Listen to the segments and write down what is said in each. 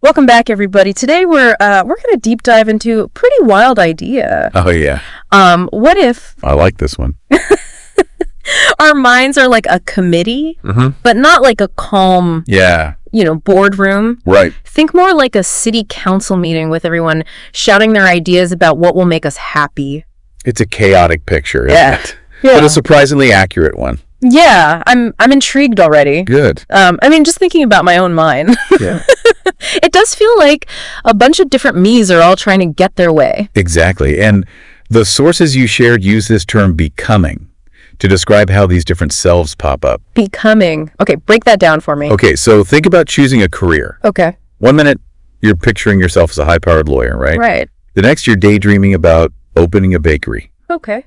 Welcome back, everybody. Today we're going to deep dive into a pretty wild idea. Oh, yeah. What if I like this one. our minds are like a committee, but not like a calm, boardroom? Right. Think more like a city council meeting with everyone shouting their ideas about what will make us happy. It's a chaotic picture, isn't it? Yeah. But a surprisingly accurate one. Yeah, I'm intrigued already. Good. Just thinking about my own mind. Yeah. It does feel like a bunch of different me's are all trying to get their way. Exactly. And the sources you shared use this term becoming to describe how these different selves pop up. Becoming. Okay, break that down for me. Okay, so think about choosing a career. Okay. 1 minute, you're picturing yourself as a high-powered lawyer, right? Right. The next, you're daydreaming about opening a bakery. Okay.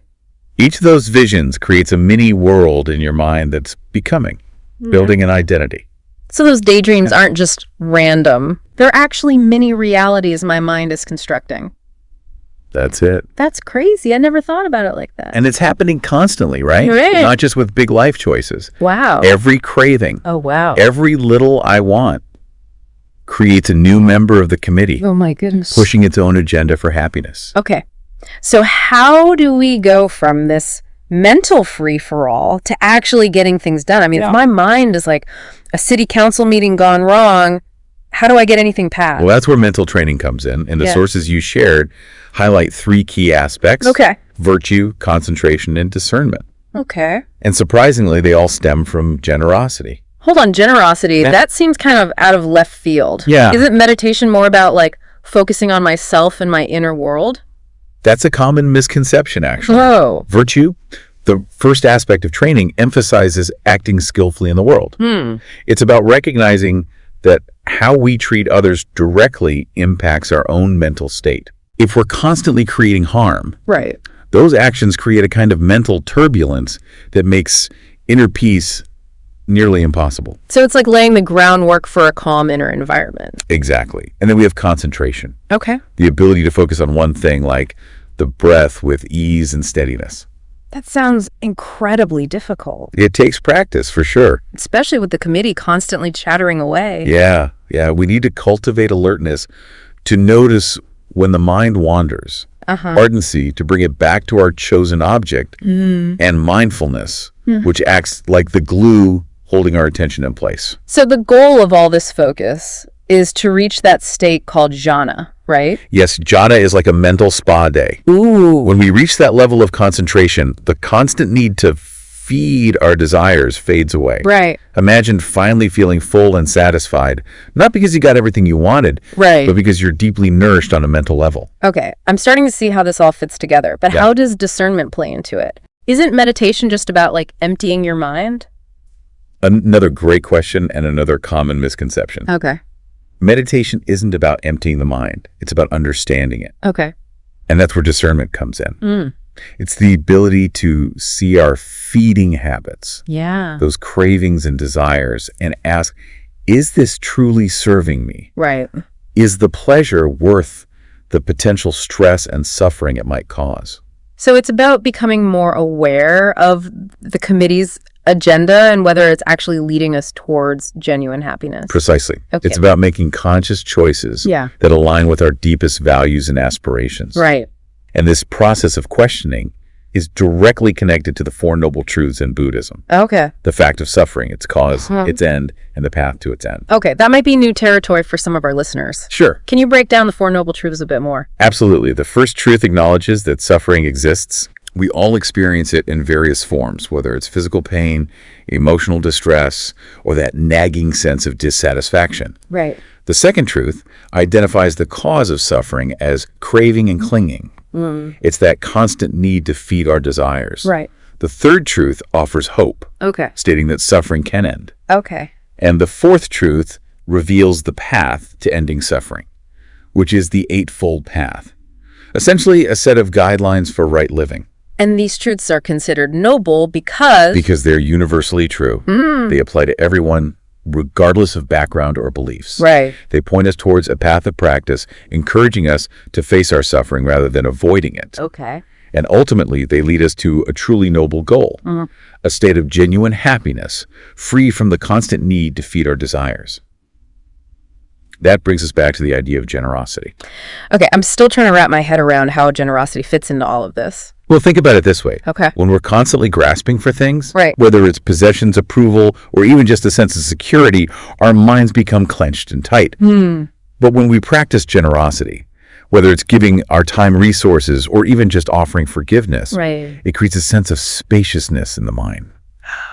Each of those visions creates a mini world in your mind that's becoming, building an identity. So those daydreams aren't just random. They're actually mini realities my mind is constructing. That's it. That's crazy. I never thought about it like that. And it's happening constantly, right? Right. Not just with big life choices. Wow. Every craving, Oh, wow. every little I want creates a new member of the committee, Oh, my goodness. pushing its own agenda for happiness. Okay. So how do we go from this mental free-for-all to actually getting things done? I mean, if my mind is like a city council meeting gone wrong, how do I get anything passed? Well, that's where mental training comes in, and the sources you shared highlight 3 key aspects. Okay. Virtue, concentration, and discernment. Okay. And surprisingly, they all stem from generosity. Hold on, generosity. That seems kind of out of left field. Yeah. Isn't meditation more about like focusing on myself and my inner world? That's a common misconception, actually. Oh. Virtue, the first aspect of training, emphasizes acting skillfully in the world. It's about recognizing that how we treat others directly impacts our own mental state. If we're constantly creating harm, Right. those actions create a kind of mental turbulence that makes inner peace nearly impossible. So it's like laying the groundwork for a calm inner environment. Exactly. And then we have concentration, Okay. the ability to focus on one thing, like the breath, with ease and steadiness. That sounds incredibly difficult, It takes practice, for sure. especially with the committee constantly chattering away. Yeah. We need to cultivate alertness to notice when the mind wanders, ardency to bring it back to our chosen object, and mindfulness, which acts like the glue holding our attention in place. So the goal of all this focus is to reach that state called jhana, right? Yes, jhana is like a mental spa day. Ooh. When we reach that level of concentration, the constant need to feed our desires fades away. Right. Imagine finally feeling full and satisfied, not because you got everything you wanted, Right. but because you're deeply nourished on a mental level. Okay. I'm starting to see how this all fits together, but how does discernment play into it? Isn't meditation just about like emptying your mind? Another great question and another common misconception. Okay. Meditation isn't about emptying the mind. It's about understanding it. Okay. And that's where discernment comes in. It's the ability to see our feeding habits, Yeah. those cravings and desires, and ask, is this truly serving me? Right. Is the pleasure worth the potential stress and suffering it might cause? So it's about becoming more aware of the committee's agenda and whether it's actually leading us towards genuine happiness. Precisely. Okay. It's about making conscious choices that align with our deepest values and aspirations. Right. And this process of questioning is directly connected to the 4 Noble Truths in Buddhism. Okay. The fact of suffering, its cause, its end, and the path to its end. Okay. That might be new territory for some of our listeners. Sure. Can you break down the 4 Noble Truths a bit more? Absolutely. The first truth acknowledges that suffering exists. We all experience it in various forms, whether it's physical pain, emotional distress, or that nagging sense of dissatisfaction. Right. The second truth identifies the cause of suffering as craving and clinging. It's that constant need to feed our desires. Right. The third truth offers hope, Okay. stating that suffering can end. Okay. And the fourth truth reveals the path to ending suffering, which is the Eightfold Path, essentially a set of guidelines for right living. And these truths are considered noble because They're universally true. They apply to everyone, regardless of background or beliefs. Right. They point us towards a path of practice, encouraging us to face our suffering rather than avoiding it. Okay. And ultimately, they lead us to a truly noble goal, a state of genuine happiness, free from the constant need to feed our desires. That brings us back to the idea of generosity. Okay, I'm still trying to wrap my head around how generosity fits into all of this. Well, think about it this way. Okay. When we're constantly grasping for things, right, whether it's possessions, approval, or even just a sense of security, our minds become clenched and tight. But when we practice generosity, whether it's giving our time, resources, or even just offering forgiveness, right, it creates a sense of spaciousness in the mind.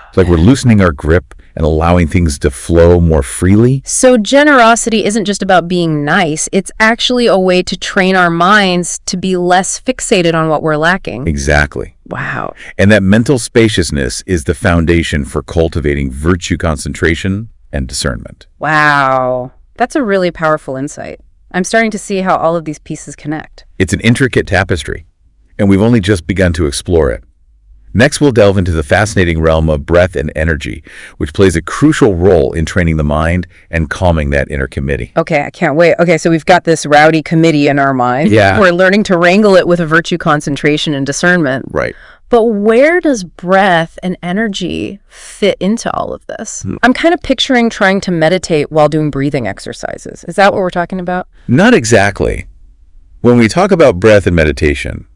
It's like we're loosening our grip and allowing things to flow more freely. So generosity isn't just about being nice. It's actually a way to train our minds to be less fixated on what we're lacking. Exactly. Wow. And that mental spaciousness is the foundation for cultivating virtue concentration and discernment. Wow. That's a really powerful insight. I'm starting to see how all of these pieces connect. It's an intricate tapestry, and we've only just begun to explore it. Next, we'll delve into the fascinating realm of breath and energy, which plays a crucial role in training the mind and calming that inner committee. Okay, I can't wait. Okay, so we've got this rowdy committee in our mind. Yeah. We're learning to wrangle it with a virtue concentration and discernment. Right. But where does breath and energy fit into all of this? I'm kind of picturing trying to meditate while doing breathing exercises. Is that what we're talking about? Not exactly. When we talk about breath and meditation,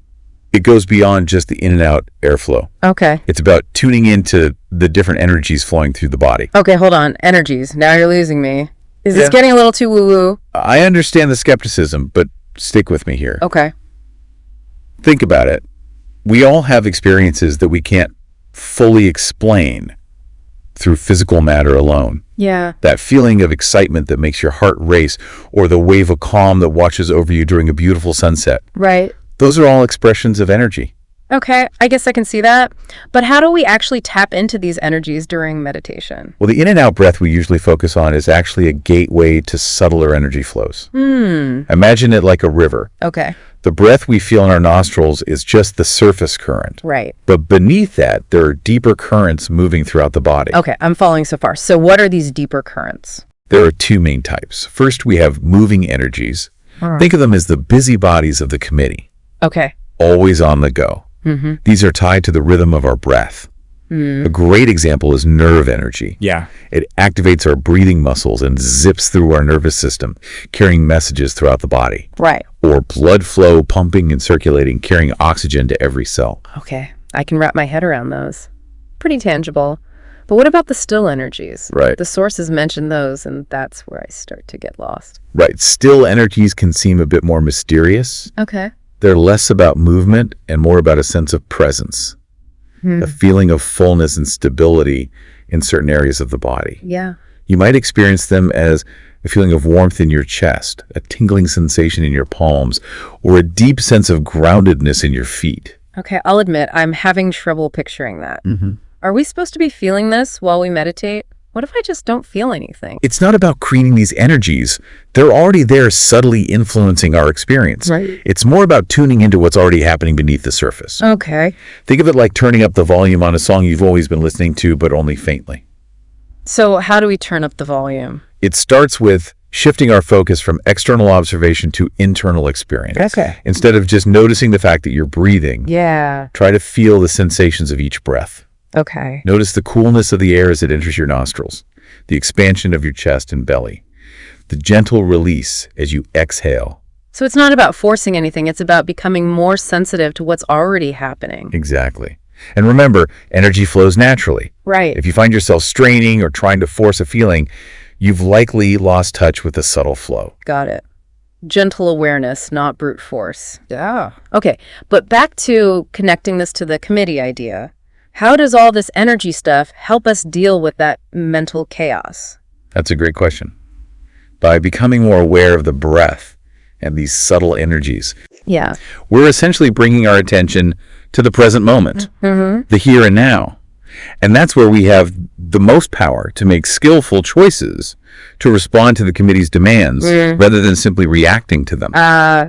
it goes beyond just the in and out airflow. Okay. It's about tuning into the different energies flowing through the body. Okay, hold on. Energies. Now you're losing me. Is this getting a little too woo-woo? I understand the skepticism, but stick with me here. Okay. Think about it. We all have experiences that we can't fully explain through physical matter alone. Yeah. That feeling of excitement that makes your heart race, or the wave of calm that washes over you during a beautiful sunset. Right. Those are all expressions of energy. Okay, I guess I can see that. But how do we actually tap into these energies during meditation? Well, the in and out breath we usually focus on is actually a gateway to subtler energy flows. Imagine it like a river. Okay. The breath we feel in our nostrils is just the surface current. Right. But beneath that, there are deeper currents moving throughout the body. Okay, I'm following so far. So what are these deeper currents? There are two main types. First, we have moving energies. Think of them as the busy bodies of the committee. Okay. Always on the go. These are tied to the rhythm of our breath. A great example is nerve energy. Yeah. It activates our breathing muscles and zips through our nervous system, carrying messages throughout the body. Right. Or blood flow, pumping and circulating, carrying oxygen to every cell. Okay, I can wrap my head around those. Pretty tangible. But what about the still energies? Right. The sources mention those, and that's where I start to get lost. Right. Still energies can seem a bit more mysterious. Okay. They're less about movement and more about a sense of presence. A feeling of fullness and stability in certain areas of the body. Yeah. You might experience them as a feeling of warmth in your chest, a tingling sensation in your palms, or a deep sense of groundedness in your feet. Okay, I'll admit, I'm having trouble picturing that. Are we supposed to be feeling this while we meditate? What if I just don't feel anything? It's not about creating these energies. They're already there, subtly influencing our experience. Right. It's more about tuning into what's already happening beneath the surface. Okay. Think of it like turning up the volume on a song you've always been listening to, but only faintly. So how do we turn up the volume? It starts with shifting our focus from external observation to internal experience. Okay. Instead of just noticing the fact that you're breathing, Yeah. try to feel the sensations of each breath. Okay. Notice the coolness of the air as it enters your nostrils, the expansion of your chest and belly, the gentle release as you exhale. So it's not about forcing anything. It's about becoming more sensitive to what's already happening. Exactly. And remember, energy flows naturally. Right. If you find yourself straining or trying to force a feeling, you've likely lost touch with the subtle flow. Got it. Gentle awareness, not brute force. Yeah. Okay, but back to connecting this to the committee idea. How does all this energy stuff help us deal with that mental chaos? That's a great question. By becoming more aware of the breath and these subtle energies, Yeah. we're essentially bringing our attention to the present moment, the here and now. And that's where we have the most power to make skillful choices to respond to the committee's demands rather than simply reacting to them.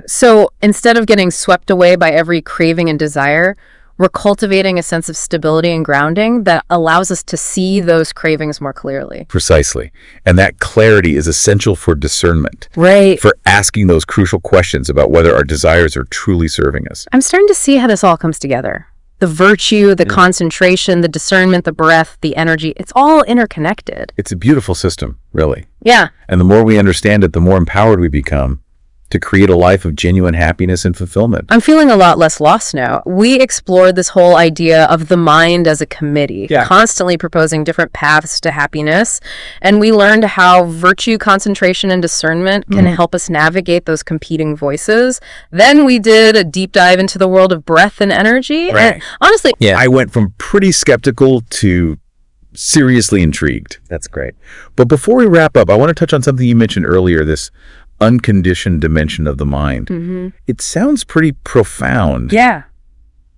So instead of getting swept away by every craving and desire, we're cultivating a sense of stability and grounding that allows us to see those cravings more clearly. Precisely. And that clarity is essential for discernment. Right. For asking those crucial questions about whether our desires are truly serving us. I'm starting to see how this all comes together. The The virtue, the concentration, the discernment, the breath, the energy, it's all interconnected. It's a beautiful system, really. Yeah. And the more we understand it, the more empowered we become to create a life of genuine happiness and fulfillment. I'm feeling a lot less lost now. We explored this whole idea of the mind as a committee, constantly proposing different paths to happiness. And we learned how virtue, concentration, and discernment can help us navigate those competing voices. Then we did a deep dive into the world of breath and energy. Right. And honestly, I went from pretty skeptical to seriously intrigued. That's great. But before we wrap up, I want to touch on something you mentioned earlier, this unconditioned dimension of the mind. It sounds pretty profound. Yeah.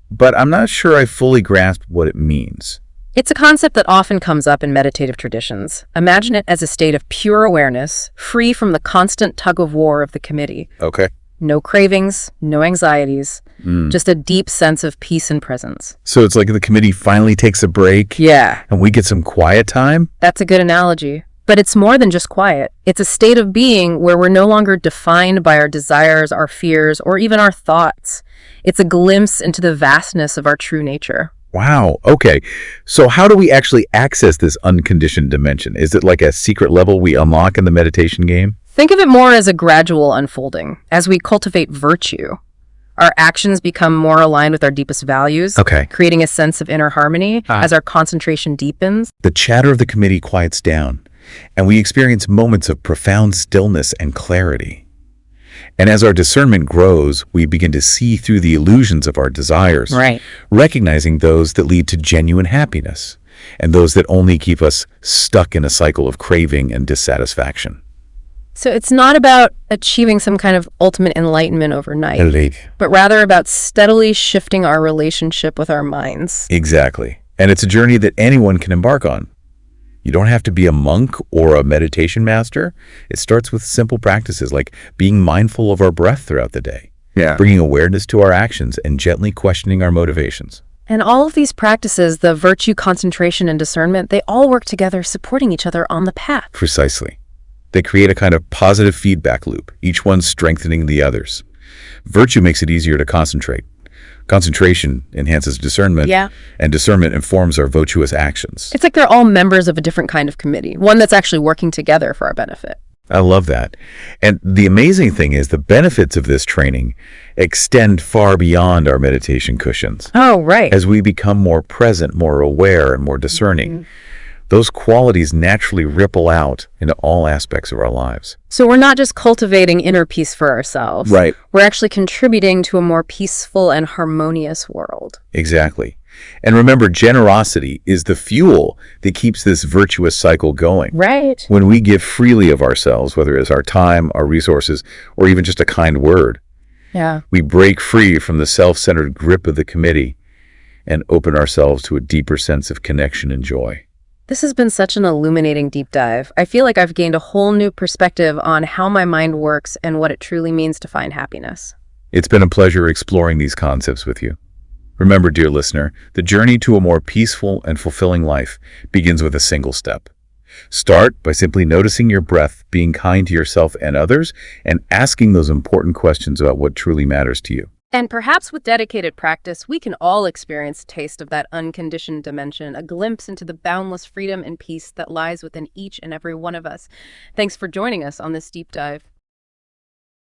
But I'm not sure I fully grasp what it means. It's a concept that often comes up in meditative traditions. Imagine it as a state of pure awareness, free from the constant tug-of-war of the committee. Okay. No cravings, no anxieties, just a deep sense of peace and presence. So it's like the committee finally takes a break. Yeah. And we get some quiet time? That's a good analogy. But it's more than just quiet. It's a state of being where we're no longer defined by our desires, our fears, or even our thoughts. It's a glimpse into the vastness of our true nature. Wow. Okay. So how do we actually access this unconditioned dimension? Is it like a secret level we unlock in the meditation game? Think of it more as a gradual unfolding. As we cultivate virtue, our actions become more aligned with our deepest values, creating a sense of inner harmony as our concentration deepens. The chatter of the committee quiets down, and we experience moments of profound stillness and clarity. And as our discernment grows, we begin to see through the illusions of our desires, recognizing those that lead to genuine happiness and those that only keep us stuck in a cycle of craving and dissatisfaction. So it's not about achieving some kind of ultimate enlightenment overnight, but rather about steadily shifting our relationship with our minds. Exactly. And it's a journey that anyone can embark on. You don't have to be a monk or a meditation master. It starts with simple practices like being mindful of our breath throughout the day, bringing awareness to our actions, and gently questioning our motivations. And all of these practices, the virtue, concentration, and discernment, they all work together, supporting each other on the path. Precisely. They create a kind of positive feedback loop, each one strengthening the others. Virtue makes it easier to concentrate. Concentration enhances discernment, and discernment informs our virtuous actions. It's like they're all members of a different kind of committee, one that's actually working together for our benefit. I love that. And the amazing thing is the benefits of this training extend far beyond our meditation cushions. Oh, right. As we become more present, more aware, and more discerning, those qualities naturally ripple out into all aspects of our lives. So we're not just cultivating inner peace for ourselves. Right. We're actually contributing to a more peaceful and harmonious world. Exactly. And remember, generosity is the fuel that keeps this virtuous cycle going. Right. When we give freely of ourselves, whether it's our time, our resources, or even just a kind word, we break free from the self-centered grip of the committee and open ourselves to a deeper sense of connection and joy. This has been such an illuminating deep dive. I feel like I've gained a whole new perspective on how my mind works and what it truly means to find happiness. It's been a pleasure exploring these concepts with you. Remember, dear listener, the journey to a more peaceful and fulfilling life begins with a single step. Start by simply noticing your breath, being kind to yourself and others, and asking those important questions about what truly matters to you. And perhaps with dedicated practice, we can all experience a taste of that unconditioned dimension, a glimpse into the boundless freedom and peace that lies within each and every one of us. Thanks for joining us on this deep dive.